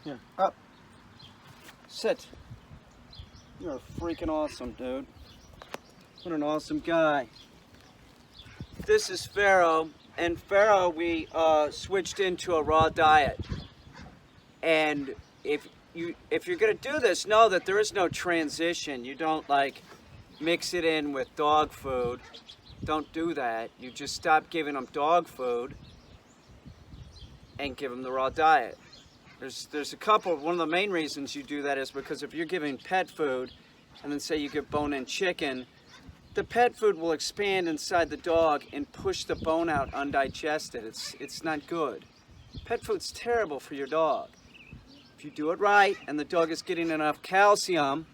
Here, up. Sit. You're freaking awesome, dude. What an awesome guy. This is Pharaoh, and Pharaoh we switched into a raw diet. And if you're gonna do this, know that there is no transition. You don't like mix it in with dog food. Don't do that. You just stop giving them dog food and give them the raw diet. There's a couple. One of the main reasons you do that is because if you're giving pet food, and then say you give bone-in chicken, the pet food will expand inside the dog and push the bone out undigested. It's not good. Pet food's terrible for your dog. If you do it right and the dog is getting enough calcium,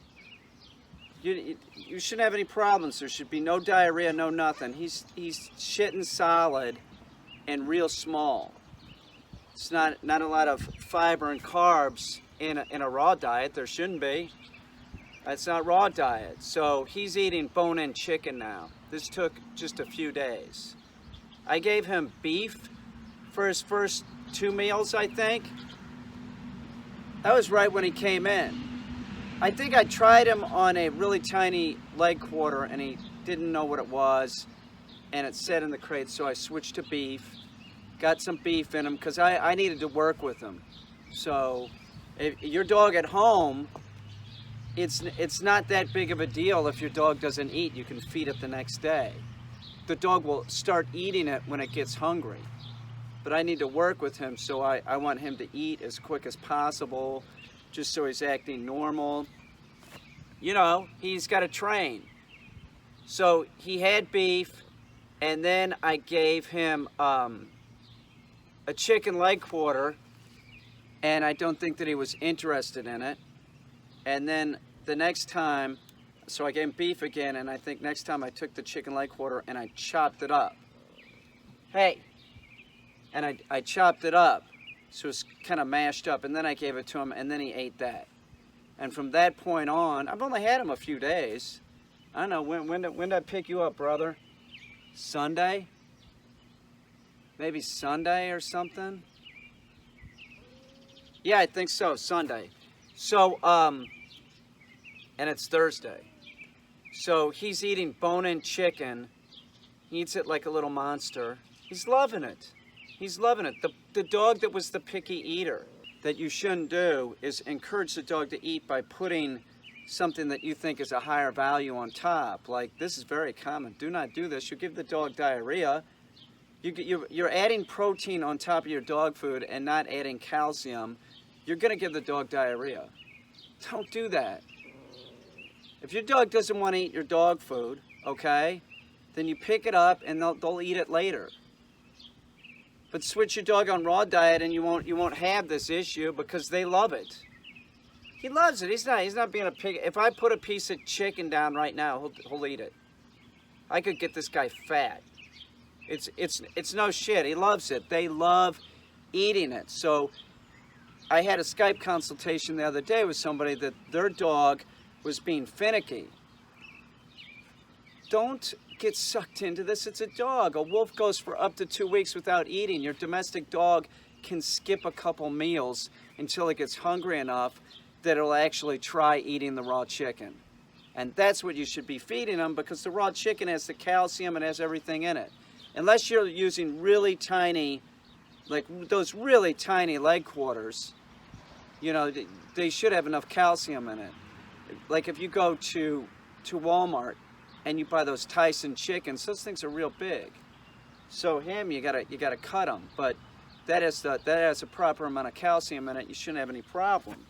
you shouldn't have any problems. There should be no diarrhea, no nothing. He's shitting solid and real small. It's not a lot of fiber and carbs in a raw diet. There shouldn't be. It's not raw diet. So he's eating bone-in chicken now. This took just a few days. I gave him beef for his first 2 meals, I think. That was right when he came in. I think I tried him on a really tiny leg quarter and he didn't know what it was, and it said in the crate, so I switched to beef. Got some beef in him because I needed to work with him. So if your dog at home, it's not that big of a deal if your dog doesn't eat. You can feed it the next day. The dog will start eating it when it gets hungry. But I need to work with him, so I want him to eat as quick as possible, just so he's acting normal. You know, he's got to train. So he had beef, and then I gave him a chicken leg quarter, and I don't think that he was interested in it. And then the next time, so I gave him beef again, and I think next time I took the chicken leg quarter and I chopped it up. Hey! And I chopped it up, so it's kind of mashed up, and then I gave it to him, and then he ate that. And from that point on, I've only had him a few days. I don't know, when did I pick you up, brother? Sunday? Maybe Sunday or something? Yeah, I think so, Sunday. So, and it's Thursday. So he's eating bone-in chicken. He eats it like a little monster. He's loving it. He's loving it. The dog that was the picky eater that you shouldn't do is encourage the dog to eat by putting something that you think is a higher value on top. Like, this is very common. Do not do this. You give the dog diarrhea. You're adding protein on top of your dog food and not adding calcium. You're going to give the dog diarrhea. Don't do that. If your dog doesn't want to eat your dog food, okay, then you pick it up and they'll eat it later. But switch your dog on raw diet and you won't have this issue because they love it. He loves it. He's not being a pig. If I put a piece of chicken down right now, he'll eat it. I could get this guy fat. It's no shit. He loves it. They love eating it. So I had a Skype consultation the other day with somebody that their dog was being finicky. Don't get sucked into this. It's a dog. A wolf goes for up to 2 weeks without eating. Your domestic dog can skip a couple meals until it gets hungry enough that it'll actually try eating the raw chicken. And that's what you should be feeding them, because the raw chicken has the calcium and has everything in it. Unless you're using really tiny, like those really tiny leg quarters, you know, they should have enough calcium in it. Like if you go to Walmart and you buy those Tyson chickens, those things are real big. So him, you gotta cut him, but that has a proper amount of calcium in it. You shouldn't have any problem.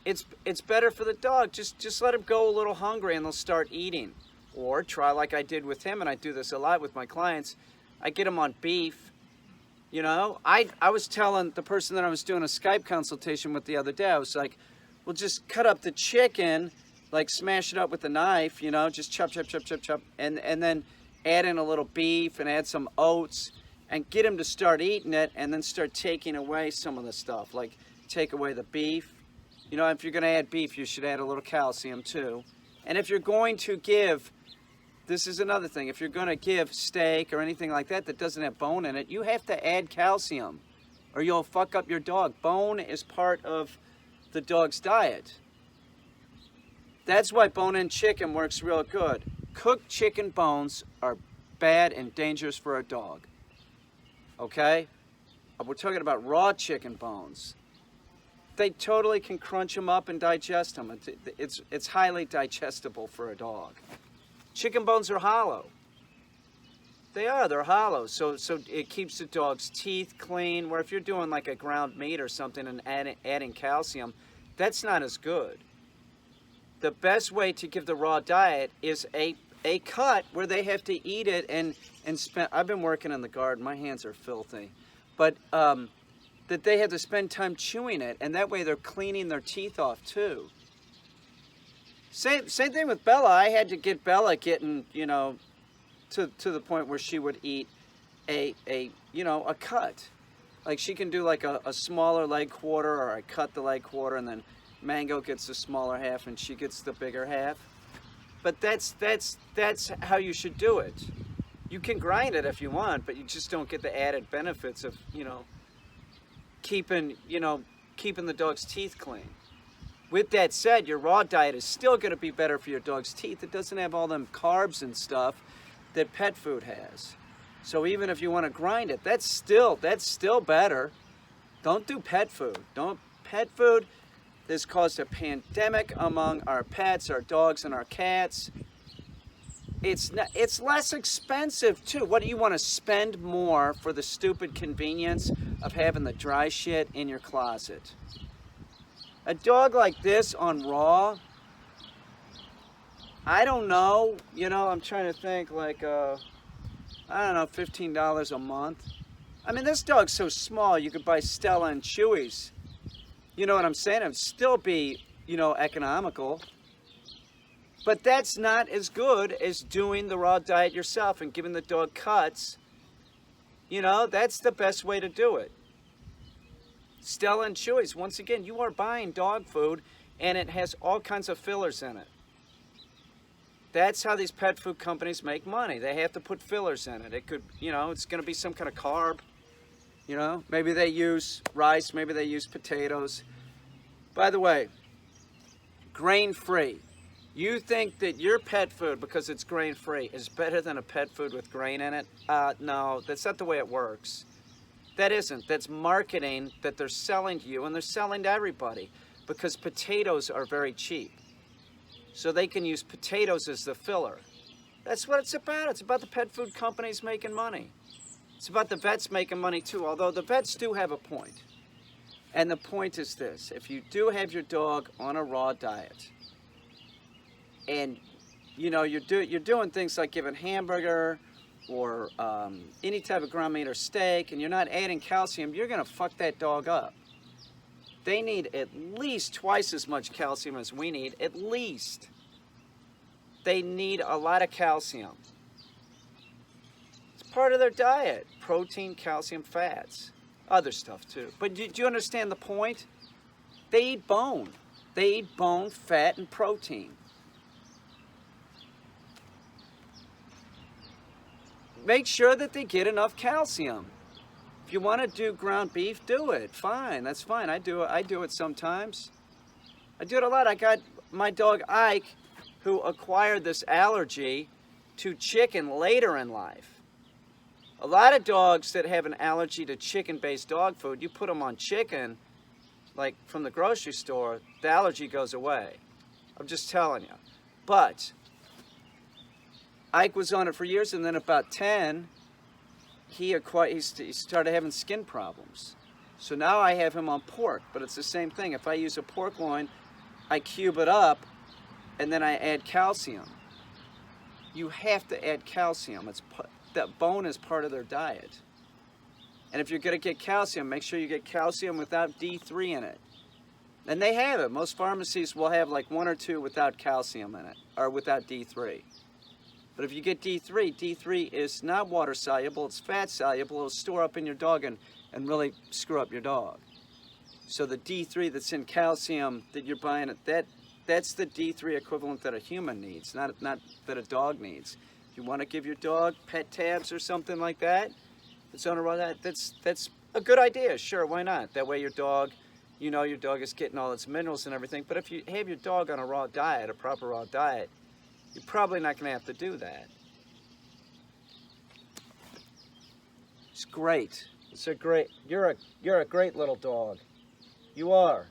It's better for the dog. Just let him go a little hungry and they'll start eating. Or try like I did with him, and I do this a lot with my clients. I get him on beef. You know, I was telling the person that I was doing a Skype consultation with the other day, I was like, well, just cut up the chicken, like smash it up with a knife, you know, just chop, and then add in a little beef and add some oats and get him to start eating it, and then start taking away some of the stuff, like take away the beef. You know, if you're going to add beef, you should add a little calcium too. And if you're going to give, this is another thing, if you're going to give steak or anything like that that doesn't have bone in it, you have to add calcium. or you'll fuck up your dog. Bone is part of the dog's diet. That's why bone-in chicken works real good. Cooked chicken bones are bad and dangerous for a dog. Okay? We're talking about raw chicken bones. They totally can crunch them up and digest them. It's highly digestible for a dog. Chicken bones are hollow. They are, they're hollow. So it keeps the dog's teeth clean, where if you're doing like a ground meat or something and adding calcium, that's not as good. The best way to give the raw diet is a cut where they have to eat it and spend. I've been working in the garden, my hands are filthy. But that they have to spend time chewing it, and that way they're cleaning their teeth off too. Same thing with Bella. I had to get Bella getting, you know, to the point where she would eat a cut. Like she can do like a smaller leg quarter, or I cut the leg quarter, and then Mango gets the smaller half and she gets the bigger half. But that's how you should do it. You can grind it if you want, but you just don't get the added benefits of, you know, keeping the dog's teeth clean. With that said, your raw diet is still going to be better for your dog's teeth. It doesn't have all them carbs and stuff that pet food has. So even if you want to grind it, that's still better. Don't do pet food. Pet food has caused a pandemic among our pets, our dogs and our cats. It's less expensive too. What do you want to spend more for the stupid convenience of having the dry shit in your closet? A dog like this on raw, I don't know, you know, I'm trying to think, like, I don't know, $15 a month. I mean, this dog's so small, you could buy Stella and Chewy's. You know what I'm saying? It'd still be, you know, economical. But that's not as good as doing the raw diet yourself and giving the dog cuts. You know, that's the best way to do it. Stella and Chewy's, once again, you are buying dog food and it has all kinds of fillers in it. That's how these pet food companies make money. They have to put fillers in it. It could, you know, it's going to be some kind of carb. You know, maybe they use rice, maybe they use potatoes. By the way, grain-free. You think that your pet food, because it's grain-free, is better than a pet food with grain in it? No, that's not the way it works. That isn't. That's marketing that they're selling to you, and they're selling to everybody, because potatoes are very cheap. So they can use potatoes as the filler. That's what it's about. It's about the pet food companies making money. It's about the vets making money too, although the vets do have a point. And the point is this: if you do have your dog on a raw diet, and you know you're doing things like giving hamburger or any type of ground meat or steak, and you're not adding calcium, you're gonna fuck that dog up. They need at least twice as much calcium as we need, at least. They need a lot of calcium. It's part of their diet: protein, calcium, fats, other stuff too. But do you understand the point? They eat bone. They eat bone, fat, and protein. Make sure that they get enough calcium. If you want to do ground beef, do it. Fine, that's fine. I do it sometimes. I do it a lot. I got my dog Ike, who acquired this allergy to chicken later in life. A lot of dogs that have an allergy to chicken-based dog food, you put them on chicken, like from the grocery store, the allergy goes away. I'm just telling you. But Ike was on it for years, and then about 10, he started having skin problems. So now I have him on pork, but it's the same thing. If I use a pork loin, I cube it up, and then I add calcium. You have to add calcium. That bone is part of their diet. And if you're going to get calcium, make sure you get calcium without D3 in it. And they have it. Most pharmacies will have like 1 or 2 without calcium in it, or without D3. But if you get D3, D3 is not water soluble, it's fat soluble. It'll store up in your dog and really screw up your dog. So the D3 that's in calcium that you're buying, that's the D3 equivalent that a human needs, not that a dog needs. If you want to give your dog pet tabs or something like that, it's on a raw diet, that's A good idea, sure, why not? That way your dog, you know your dog is getting all its minerals and everything. But if you have your dog on a raw diet, a proper raw diet, you're probably not going to have to do that. It's great. It's a great, you're a great little dog. You are.